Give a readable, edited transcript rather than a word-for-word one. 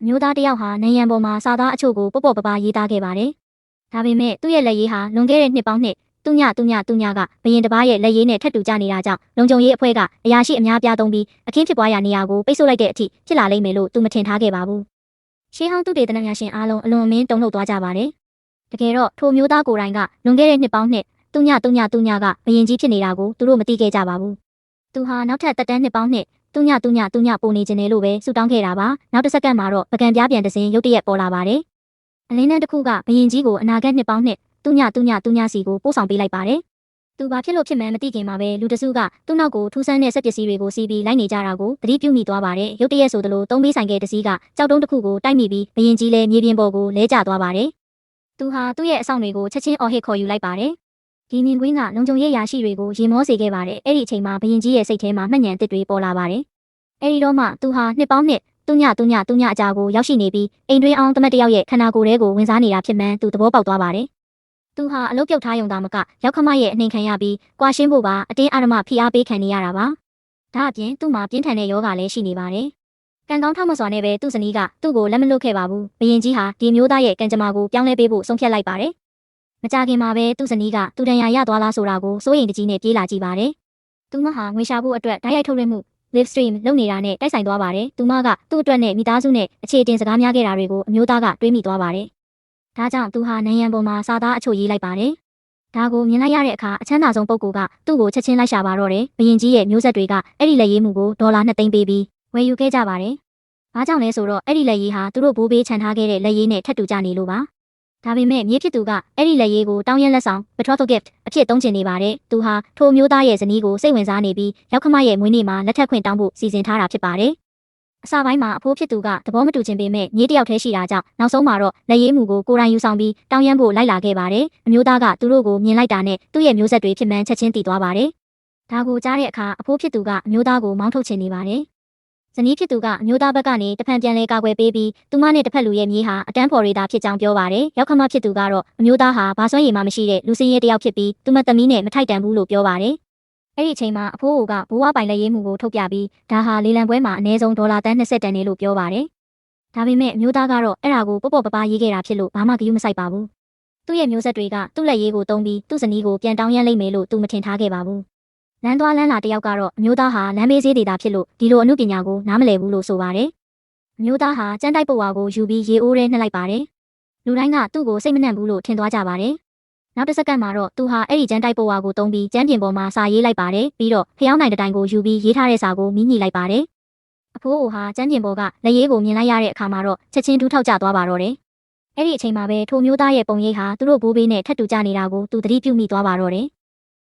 မျိုးသားတယောက်ဟာနံရံပေါ်မှာစာသားအချို့ကိုပေါ့ပေါ့ပပရေးသားခဲ့ပါတယ်။ဒါပေမဲ့သူ့ရဲ့လက်ရေးဟာလွန်ခဲ့တဲ့နှစ်ပေါင်းနှစ်သူညကဘရင်တစ်ပါးရဲ့လက်ရေးနဲ့ထပ်တူကြနေတာကြောင့်လုံခြုံရေးအဖွဲ့ကအရာရှိအများပြားသုံးပြီးအခင်းဖြစ်ပွားရာနေရာကိုပိတ်ဆို့လိုက်တဲ့အထိဖြစ်လာလိမ့်မယ်လို့သူမထင်ထားခဲ့ပါဘူး။ရှေးဟောင်းသူတေသနများရှင်အားလုံးအလွန်အမင်းတုန်လှုပ်သွားကြပါတယ်။တကယ်တော့ထိုမျိုးသားကိုယ်တိုင်ကလွန်ခဲ့တဲ့နှစ်ပေါင်းနှစ်သူညကဘရင်ကြီးဖြစ်နေတာကိုသူတို့မသိခဲ့ကြပါဘူး။သူဟာနောက်ထပ်တက်တန်းနှစ်ပေါင်းနှစ်သူညပိုနေခြင်းလေလို့ပဲဆူတောင်းခဲ့တာပါနောက်တစ်စက္ကန့်မှာတော့ပကံပြားပြန်တစင်းရုတ်တရက်ပေါ်လာပါတယ်အလင်းနဲ့တစ်ခုကဘရင်ကြီးကိုအနာဂတ်နှစ်ပေါင်းနှစ်သူညစီကိုပို့ဆောင်ပေးလိုက်ပါတယ်သူဘာဖြစ်လို့ဖြစ်မှန်းမသိခင်မှာပဲလူတစုကသူ့နောက်ကိုထူးဆန်းတဲ့စက်ပစ္စည်းတွေကိုစီးပြီးလိုက်နေကြတာကိုသတိပြုမိသွားပါတယ်ရုတ်တရက်ဆိုသလိုသုံးပေးဆိုင်ကတစည်းကကြောက်တုံးတစ်ခုကိုတိုက်မိပြီးဘရင်ကြီးလည်းမြေပြင်ပေါ်ကိုလဲကျသွားပါတယ်သူဟာသူ့ရဲ့အဆောင်တွေကိုချက်ချင်းအော်ဟစ်ခေါ်ယူလိုက်ပါတယ်ဒီမြင်ကွင်းကလုံခြုံရေးရာရှိတွေကိုရေမောစေခဲ့ပါတယ်အဲ့ဒီအချိန်မှာဘရင်ကြီးရဲ့စိတ်ထဲမှာမှတ်ဉာဏ်တစ်တွေပေါ်လာပါတယ်အဲ့ဒီတော့မှသူဟာနှစ်ပေါင်းနှစ်သူညအကြာကိုရောက်ရှိနေပြီးအိမ်တွင်းအောင်သမက်တယောက်ရဲ့ခန္ဓာကိုယ်ထဲကိုဝင်စားနေတာဖြစ်မှန်းသူသဘောပေါက်သွားပါတယ်သူဟာအလုတ်ပြုတ်ထားရုံသာမကရောက်ခမရဲ့အနှိမ်ခံရပြီးကွာရှင်းဖို့ပါအတင်းအာရမဖိအားပေးခံနေရတာပါဒါအပြင်သူ့မှာပြင်းထန်တဲ့ယောဂလည်းရှိနေပါတယ်ကံကောင်းထောက်မစွာနဲ့ပဲသူ့ဇနီးကသူ့ကိုလက်မလွတ်ခဲ့ပါဘူးဘရင်ကြီးဟာဒီမျိုးသားရဲ့ကံကြမ္မာကိုပြောင်းလဲပေးဖို့ဆုံးဖြတ်လိုက်ပါတယ်မကြခင်မှာပဲသူ့ဇနီးကသူတန်ရာရသွားလားဆိုတာကိုစိုးရိမ်တကြီးနဲ့ပြေးလာကြည့်ပါတယ်သူမဟာငွေရှာဖို့အတွက်ဓာတ်ရိုက်ထုတ်လွှင့်မှုlive stream လုပ်နေတာနဲ့တိုက်ဆိုင်သွားပါတယ်။သူမကသူ့အတွက်နဲ့မိသားစုနဲ့အခြေအတင်စကားများခဲ့တာတွေကိုအမျိုးသားကတွေးမိသွားပါတယ်။ဒါကြောင့်သူဟာနံရံပေါ်မှာစာသားအချို့ရေးလိုက်ပါတယ်။ဒါကိုမြင်လိုက်ရတဲ့အခါအချမ်းသာဆုံးပုဂ္ဂိုလ်ကသူ့ကိုချက်ချင်းလိုက်ရှာပါတော့တယ်။ဘရင်ကြီးရဲ့မျိုးဆက်တွေကအဲ့ဒီလက်ရေးမှုကိုဒေါ်လာ2သိန်းပေးပြီးဝယ်ယူခဲ့ကြပါတယ်။ဘာကြောင့်လဲဆိုတော့အဲ့ဒီလက်ရေးဟာသူတို့ဘိုးဘေးခြံထားခဲ့တဲ့လက်ရေးနဲ့ထပ်တူကြနေလို့ပါ။ဒါပေမဲ့မြေဖြစ်သူကအဲ့ဒီလက်ရေးကိုတောင်းရလက်ဆောင် betrothal gift အဖြစ်သုံးချင်နေပါတယ်။သူဟာထိုမျိုးသားရဲ့ဇနီးကိုစိတ်ဝင်စားနေပြီးရောက်ခမရဲ့မွေးနေ့မှာလက်ထပ်ခွင့်တောင်းဖို့စီစဉ်ထားတာဖြစ်ပါတယ်။အစပိုင်းမှာအဖိုးဖြစ်သူကသဘောမတူချင်ပေမဲ့မြေးတယောက်တည်းရှိတာကြောင့်နောက်ဆုံးမှာတော့လက်ရေးမှုကိုကိုယ်တိုင်ယူဆောင်ပြီးတောင်းရမ်းဖို့လိုက်လာခဲ့ပါတယ်။အမျိုးသားကသူတို့ကိုမြင်လိုက်တာနဲ့သူ့ရဲ့မျိုးဆက်တွေဖြစ်မှန်းချက်ချင်းသိသွားပါတယ်။ဒါကိုကြားတဲ့အခါအဖိုးဖြစ်သူကအမျိုးသားကိုမောင်းထုတ်ချင်နေပါတယ်။ဇနီးဖြစ်သူကအမျိုးသားဘက်ကနေတဖန်ပြန်လဲကာကွယ်ပေးပြီးသူမနဲ့တစ်ဖက်လူရဲ့မြေးဟာအတန်းဖော်ရီတာဖြစ်ကြောင်းပြောပါတယ်။ရောက်ခမဖြစ်သူကတော့အမျိုးသားဟာဘာစွမ်းရည်မှမရှိတဲ့လူစင်းရဲတယောက်ဖြစ်ပြီးသူမသမီးနဲ့မထိုက်တန်ဘူးလို့ပြောပါတယ်။အဲ့ဒီအချိန်မှာအဖိုးကဘိုးဝပိုင်လက်ရေးမှုကိုထုတ်ပြပြီးဒါဟာလေလံပွဲမှာအနည်းဆုံးဒေါ်လာတန်း20တန်နေလို့ပြောပါတယ်။ဒါပေမဲ့အမျိုးသားကတော့အဲ့ဒါကိုပေါ့ပေါ့ပပရေးခဲ့တာဖြစ်လို့ဘာမှဂရုမစိုက်ပါဘူး။သူ့ရဲ့မျိုးဆက်တွေကသူ့လက်ရေးကိုသုံးပြီးသူ့ဇနီးကိုပြန်တောင်းရမ်းလိုက်မယ်လို့သူမထင်ထားခဲ့ပါဘူး။လမ်းသွားလမ်းလာတယောက်ကတော့အမျိုးသားဟာလမ်းမေးစေးဒေတာဖြစ်လို့ဒီလိုအမှုပညာကိုနားမလည်ဘူးလို့ဆိုပါတယ်။အမျိုးသားဟာကျန်းတိုက်ပုတ်ဝါကိုယူပြီးရေအိုးထဲနှက်လိုက်ပါတယ်။လူတိုင်းကသူ့ကိုစိတ်မနှံ့ဘူးလို့ထင်သွားကြပါတယ်။နောက်တစ်စက္ကန့်မှာတော့သူဟာအဲ့ဒီကျန်းတိုက်ပုတ်ဝါကိုသုံးပြီးကျန်းပြင်ပေါ်မှာစာရေးလိုက်ပါတယ်။ပြီးတော့ဖျောင်းနိုင်တဲ့တိုင်ကိုယူပြီးရေးထားတဲ့စာကိုမိညှိလိုက်ပါတယ်။အဖိုးအိုဟာကျန်းပြင်ပေါ်ကလက်ရေးကိုမြင်လိုက်ရတဲ့အခါမှာတော့ချက်ချင်းဒူးထောက်ကျသွားပါတော့တယ်။အဲ့ဒီအချိန်မှာပဲထိုမျိုးသားရဲ့ပုံရိပ်ဟာသူတို့ဘိုးဘေးနဲ့ထပ်တူကြနေတာကိုသူသတိပြုမိသွားပါတော့တယ်